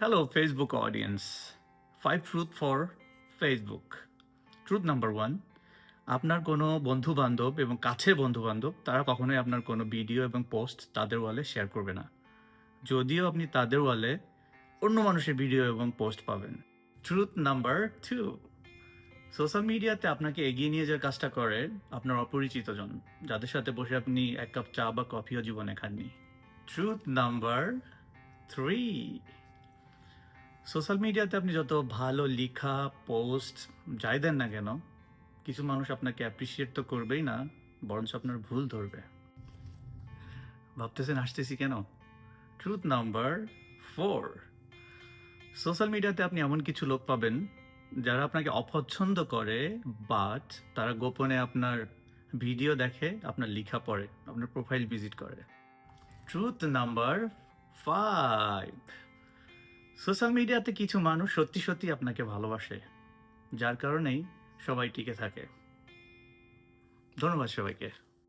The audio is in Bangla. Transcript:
Hello, Facebook audience. 5 truth for Facebook. Truth number 1, আপনার কোনো বন্ধু-বান্ধব এবং কাছের বন্ধু-বান্ধব তারা কখনোই আপনার কোনো ভিডিও এবং পোস্ট তাদের ওয়ালে শেয়ার করবে না। যদিও আপনি তাদের ওয়ালে অন্য মানুষের ভিডিও এবং পোস্ট পাবেন। ট্রুথ নাম্বার 2, সোশ্যাল মিডিয়াতে আপনাকে এগিয়ে নিয়ে যাওয়ার কাজটা করে আপনার অপরিচিতজন, যাদের সাথে বসে আপনি এক কাপ চা বা কফিও জীবনে খাননি। ট্রুথ নাম্বার 3, সোশ্যাল মিডিয়াতে আপনি যত ভালো লেখা, পোস্ট যাই দেন না কেন, কিছু মানুষ আপনাকে অ্যাপ্রিসিয়েট তো করবেই না, বরঞ্চ আপনার ভুল ধরবে। ভাবতেছেন হাসতেছি কেন? ট্রুথ নাম্বার 4, সোশ্যাল মিডিয়াতে আপনি এমন কিছু লোক পাবেন যারা আপনাকে অপছন্দ করে, বাট তারা গোপনে আপনার ভিডিও দেখে, আপনার লেখা পড়ে, আপনার প্রোফাইল ভিজিট করে। ট্রুথ নাম্বার 5, সোশ্যাল মিডিয়াতে কিছু মানুষ সত্যি সত্যি আপনাকে ভালোবাসে, যার কারণেই সবাই টিকে থাকে। ধন্যবাদ সবাইকে।